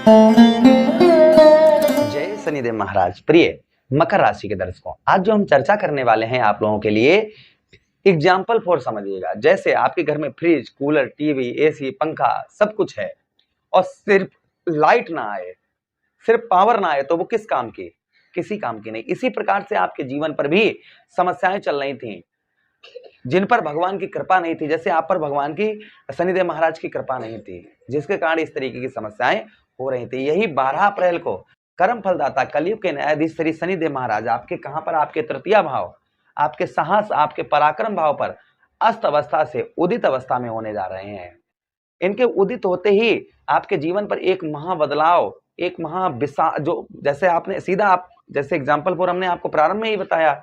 जय शनिदेव महाराज। प्रिय मकर राशि के दर्शकों, आज जो हम चर्चा करने वाले हैं आप लोगों के लिए एग्जाम्पल फॉर समझिएगा। जैसे आपके घर में फ्रिज, कूलर, टीवी, एसी, पंखा सब कुछ है और सिर्फ लाइट ना आए, सिर्फ पावर ना आए तो वो किस काम की? किसी काम की नहीं। इसी प्रकार से आपके जीवन पर भी समस्याएं चल रही थी जिन पर भगवान की कृपा नहीं थी। जैसे आप पर भगवान की, शनिदेव महाराज की कृपा नहीं थी, जिसके कारण इस तरीके की समस्याएं हो रही थी। यही 12 अप्रैल को कर्म फलदाता कलयुग के न्यायाधीश श्री शनिदेव महाराज आपके कहां पर? आपके तृतीय भाव, आपके साहस, आपके पराक्रम भाव पर अस्त अवस्था से उदित अवस्था में होने जा रहे हैं। इनके उदित होते ही आपके जीवन पर एक महा बदलाव, एक महा जो जैसे आपने सीधा आप जैसे एग्जाम्पल फॉर हमने आपको प्रारंभ में ही बताया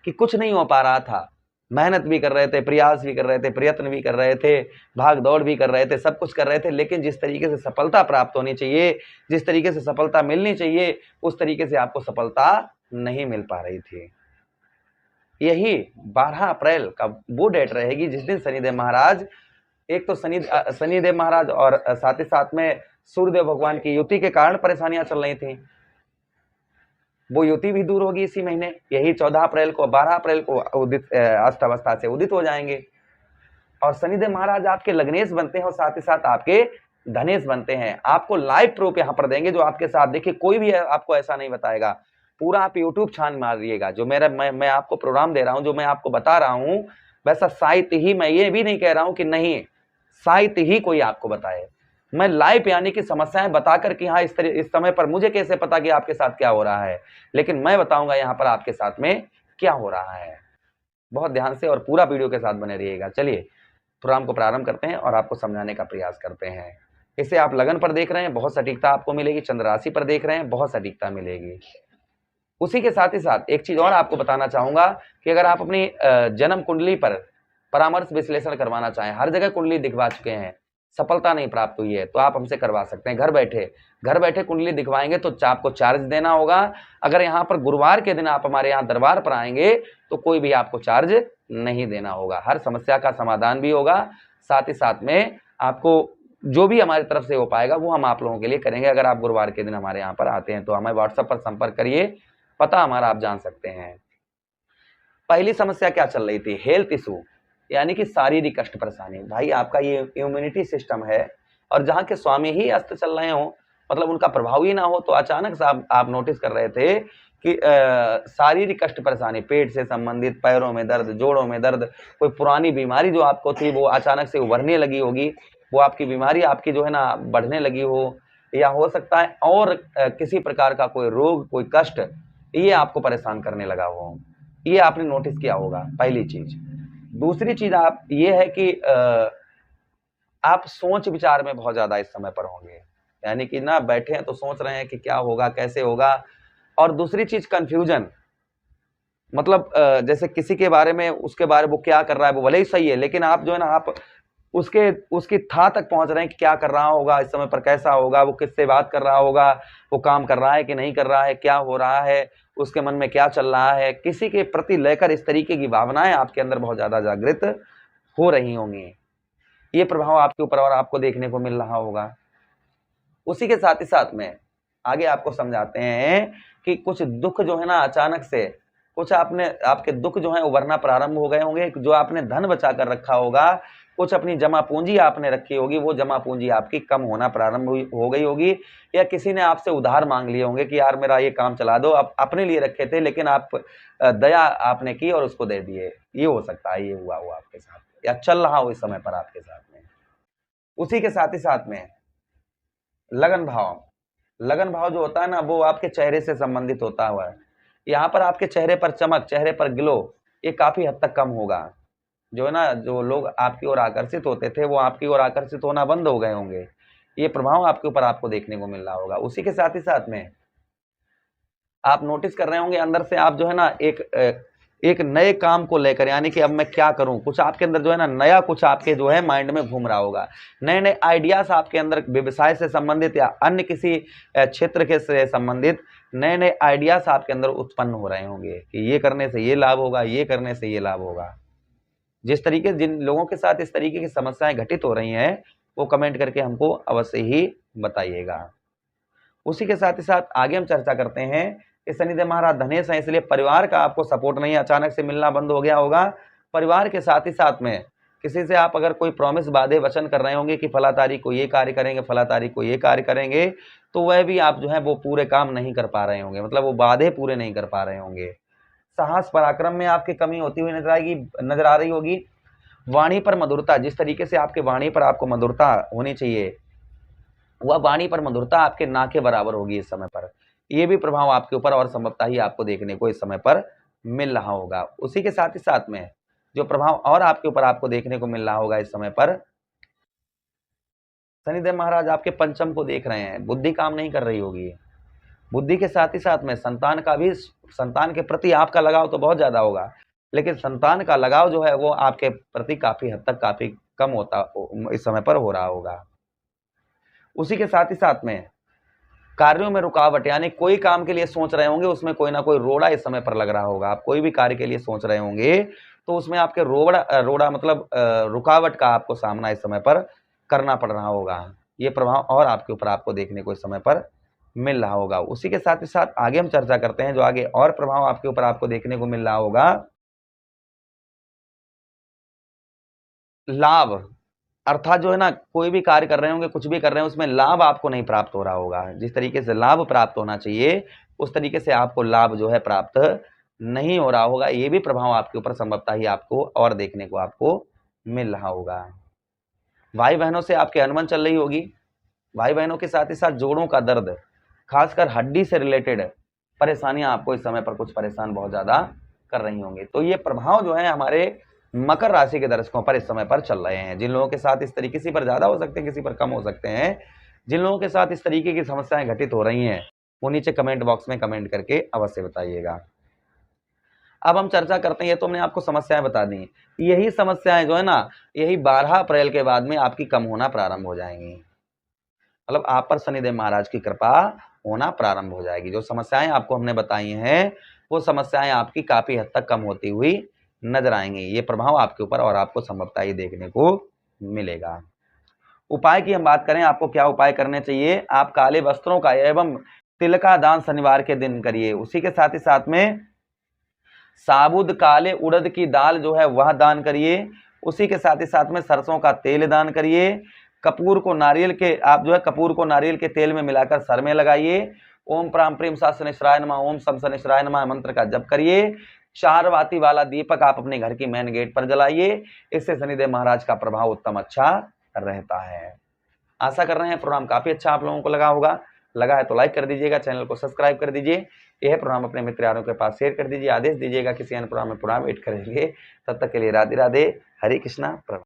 कि कुछ नहीं हो पा रहा था, मेहनत भी कर रहे थे, प्रयास भी कर रहे थे, प्रयत्न भी कर रहे थे, भाग दौड़ भी कर रहे थे, सब कुछ कर रहे थे, लेकिन जिस तरीके से सफलता प्राप्त होनी चाहिए, जिस तरीके से सफलता मिलनी चाहिए, उस तरीके से आपको सफलता नहीं मिल पा रही थी। यही 12 अप्रैल का वो डेट रहेगी जिस दिन शनिदेव महाराज, एक तो शनिदेव महाराज और साथ ही साथ में सूर्यदेव भगवान की युति के कारण परेशानियां चल रही थी, वो युति भी दूर होगी इसी महीने। यही 14 अप्रैल को, 12 अप्रैल को उदित अस्त अवस्था से उदित हो जाएंगे और शनिदेव महाराज आपके लग्नेश बनते हैं और साथ ही साथ आपके धनेश बनते हैं। आपको लाइव प्रूफ यहाँ पर देंगे जो आपके साथ, देखिए कोई भी आपको ऐसा नहीं बताएगा, पूरा आप यूट्यूब छान मारिएगा। जो मैं आपको प्रोग्राम दे रहा हूँ, जो मैं आपको बता रहा हूँ, वैसा साहित्य ही, मैं ये भी नहीं कह रहा हूँ कि नहीं साहित्य ही कोई आपको बताए, मैं लाइव यानी कि समस्याएं बताकर कि हाँ इस समय पर मुझे कैसे पता कि आपके साथ क्या हो रहा है, लेकिन मैं बताऊंगा यहाँ पर आपके साथ में क्या हो रहा है। बहुत ध्यान से और पूरा वीडियो के साथ बने रहिएगा। चलिए प्रोग्राम को प्रारंभ करते हैं और आपको समझाने का प्रयास करते हैं। इसे आप लगन पर देख रहे हैं, बहुत सटीकता आपको मिलेगी। चंद्र राशि पर देख रहे हैं, बहुत सटीकता मिलेगी। उसी के साथ ही साथ एक चीज और आपको बताना चाहूंगा कि अगर आप अपनी जन्म कुंडली पर परामर्श विश्लेषण करवाना चाहें, हर जगह कुंडली दिखवा चुके हैं, सफलता नहीं प्राप्त हुई है, तो आप हमसे करवा सकते हैं। घर बैठे कुंडली दिखवाएंगे तो आपको चार्ज देना होगा। अगर यहाँ पर गुरुवार के दिन आप हमारे यहाँ दरबार पर आएंगे तो कोई भी आपको चार्ज नहीं देना होगा, हर समस्या का समाधान भी होगा। साथ ही साथ में आपको जो भी हमारी तरफ से हो पाएगा वो हम आप लोगों के लिए करेंगे। अगर आप गुरुवार के दिन हमारे यहाँ पर आते हैं तो हमें व्हाट्सएप पर संपर्क करिए, पता हमारा आप जान सकते हैं। पहली समस्या क्या चल रही थी? हेल्थ इशू, यानी कि शारीरिक कष्ट परेशानी। भाई आपका ये इम्यूनिटी सिस्टम है और जहाँ के स्वामी ही अस्त चल रहे हो, मतलब उनका प्रभाव ही ना हो, तो अचानक से आप नोटिस कर रहे थे कि शारीरिक कष्ट परेशानी, पेट से संबंधित, पैरों में दर्द, जोड़ों में दर्द, कोई पुरानी बीमारी जो आपको थी वो अचानक से उभरने लगी होगी, वो आपकी बीमारी आपकी जो है ना बढ़ने लगी हो, या हो सकता है और किसी प्रकार का कोई रोग, कोई कष्ट ये आपको परेशान करने लगा हो, ये आपने नोटिस किया होगा, पहली चीज। दूसरी चीज आप ये है कि आप सोच विचार में बहुत ज्यादा इस समय पर होंगे, यानी कि ना बैठे हैं तो सोच रहे हैं कि क्या होगा, कैसे होगा। और दूसरी चीज कंफ्यूजन, मतलब जैसे किसी के बारे में, उसके बारे में वो क्या कर रहा है वो भले ही सही है, लेकिन आप जो है ना आप उसकी था तक पहुंच रहे हैं कि क्या कर रहा होगा, इस समय पर कैसा होगा, वो किससे बात कर रहा होगा, वो काम कर रहा है कि नहीं कर रहा है, क्या हो रहा है, उसके मन में क्या चल रहा है, किसी के प्रति लेकर इस तरीके की भावनाएं आपके अंदर बहुत ज्यादा जागृत हो रही होंगी। ये प्रभाव आपके ऊपर और आपको देखने को मिल रहा होगा। उसी के साथ ही साथ में आगे आपको समझाते हैं कि कुछ दुख जो है ना अचानक से, कुछ आपके दुख जो है उभरना प्रारंभ हो गए होंगे। जो आपने धन बचा कर रखा होगा, कुछ अपनी जमा पूंजी आपने रखी होगी, वो जमा पूंजी आपकी कम होना प्रारंभ हो गई होगी, या किसी ने आपसे उधार मांग लिए होंगे कि यार मेरा ये काम चला दो, आप अपने लिए रखे थे लेकिन आप दया आपने की और उसको दे दिए। ये हो सकता है, ये हुआ आपके साथ या चल रहा हो इस समय पर आपके साथ में। उसी के साथ ही साथ में लगन भाव जो होता है ना, वो आपके चेहरे से संबंधित होता हुआ है। यहाँ पर आपके चेहरे पर चमक, चेहरे पर ग्लो, ये काफी हद तक कम होगा। जो है ना, जो लोग आपकी ओर आकर्षित होते थे वो आपकी ओर आकर्षित होना बंद हो गए होंगे। ये प्रभाव आपके ऊपर आपको देखने को मिल रहा होगा। उसी के साथ ही साथ में आप नोटिस कर रहे होंगे अंदर से आप जो है ना एक नए काम को लेकर, यानी कि अब मैं क्या करूं, कुछ आपके अंदर जो है ना नया कुछ आपके जो है माइंड में घूम रहा होगा। नए नए आइडियाज आपके अंदर व्यवसाय से संबंधित या अन्य किसी क्षेत्र के से संबंधित नए नए आइडियाज आपके अंदर उत्पन्न हो रहे होंगे कि ये करने से ये लाभ होगा, ये करने से ये लाभ होगा। जिस तरीके जिन लोगों के साथ इस तरीके की समस्याएं घटित हो रही हैं वो कमेंट करके हमको अवश्य ही बताइएगा। उसी के साथ ही साथ आगे हम चर्चा करते हैं कि शनिदेव महाराज धनेश है, इसलिए परिवार का आपको सपोर्ट नहीं, अचानक से मिलना बंद हो गया होगा। परिवार के साथ ही साथ में किसी से आप अगर कोई प्रॉमिस वादे वचन कर रहे होंगे कि फला तारीख को ये कार्य करेंगे, फला तारीख को ये कार्य करेंगे, तो वह भी आप जो है वो पूरे काम नहीं कर पा रहे होंगे, मतलब वो वादे पूरे नहीं कर पा रहे होंगे। साहस पराक्रम में आपकी कमी होती हुई नजर आ रही होगी। वाणी पर मधुरता, जिस तरीके से आपके वाणी पर आपको मधुरता होनी चाहिए, वह वाणी पर मधुरता आपके ना के बराबर होगी इस समय पर। ये भी प्रभाव आपके ऊपर और संभवतः ही आपको देखने को इस समय पर मिल रहा होगा। उसी के साथ ही साथ में जो प्रभाव और आपके ऊपर आपको देखने को मिल रहा होगा इस समय पर, शनिदेव महाराज आपके पंचम को देख रहे हैं, बुद्धि काम नहीं कर रही होगी। बुद्धि के साथ ही साथ में संतान का भी, संतान के प्रति आपका लगाव तो बहुत ज्यादा होगा, लेकिन संतान का लगाव जो है वो आपके प्रति काफी हद तक काफी कम होता इस समय पर हो रहा होगा। उसी के साथ ही साथ में कार्यों में रुकावट, यानी कोई काम के लिए सोच रहे होंगे उसमें कोई ना कोई रोड़ा इस समय पर लग रहा होगा। आप कोई भी कार्य के लिए सोच रहे होंगे तो उसमें आपके रोड़ा मतलब रुकावट का आपको सामना इस समय पर करना पड़ रहा होगा। ये प्रभाव और आपके ऊपर आपको देखने को इस समय पर मिल रहा होगा। उसी के साथ ही साथ आगे हम चर्चा करते हैं जो आगे और प्रभाव आपके ऊपर आपको देखने को मिल रहा होगा। लाभ, अर्थात जो है ना, कोई भी कार्य कर रहे होंगे, कुछ भी कर रहे हैं, उसमें लाभ आपको नहीं प्राप्त हो रहा होगा। जिस तरीके से लाभ प्राप्त होना चाहिए उस तरीके से आपको लाभ जो है प्राप्त नहीं हो रहा होगा। ये भी प्रभाव आपके ऊपर संभवतः ही आपको और देखने को आपको मिल रहा होगा। भाई बहनों से आपकी अनबन चल रही होगी। भाई बहनों के साथ ही साथ जोड़ों का दर्द, खासकर हड्डी से रिलेटेड परेशानियां आपको इस समय पर कुछ परेशान बहुत ज्यादा कर रही होंगी। तो ये प्रभाव जो है हमारे मकर राशि के दर्शकों पर इस समय पर चल रहे हैं। जिन लोगों के साथ इस तरीके, किसी पर ज्यादा हो सकते हैं, किसी पर कम हो सकते हैं, जिन लोगों के साथ इस तरीके की समस्याएं घटित हो रही हैं वो नीचे कमेंट बॉक्स में कमेंट करके अवश्य बताइएगा। अब हम चर्चा करते हैं, ये तो हमने आपको समस्याएं बता दी, यही समस्याएं जो है ना, यही 12 अप्रैल के बाद में आपकी कम होना प्रारंभ हो जाएंगी। मतलब आप पर शनिदेव महाराज की कृपा होना प्रारंभ हो जाएगी। जो समस्याएं आपको हमने बताई हैं वो समस्याएं आपकी काफी हद तक कम होती हुई नजर आएंगी। ये प्रभाव आपके ऊपर और आपको संभवतः ही देखने को मिलेगा। उपाय की हम बात करें, आपको क्या उपाय करने चाहिए? आप काले वस्त्रों का एवं तिल का दान शनिवार के दिन करिए। उसी के साथ ही साथ में साबुत काले उड़द की दाल जो है वह दान करिए। उसी के साथ ही साथ में सरसों का तेल दान करिए। कपूर को नारियल के, आप जो है कपूर को नारियल के तेल में मिलाकर सर में लगाइए। ओम प्राम प्रेम सा शनिश्चराय नमः, ओम सम शनिश्चराय नमः मंत्र का जप करिए। 4 बाती वाला दीपक आप अपने घर की मेन गेट पर जलाइए। इससे शनिदेव महाराज का प्रभाव उत्तम अच्छा रहता है। आशा कर रहे हैं प्रोग्राम काफी अच्छा आप लोगों को लगा होगा। लगा है तो लाइक कर दीजिएगा, चैनल को सब्सक्राइब कर दीजिए। यह प्रोग्राम अपने मित्र यारों के पास शेयर कर दीजिए। आदेश दीजिएगा किसी अन्य प्रोग्राम में प्रोग्राम एड करेंगे। तब तक के लिए राधे राधे, हरे कृष्णा, प्रणाम।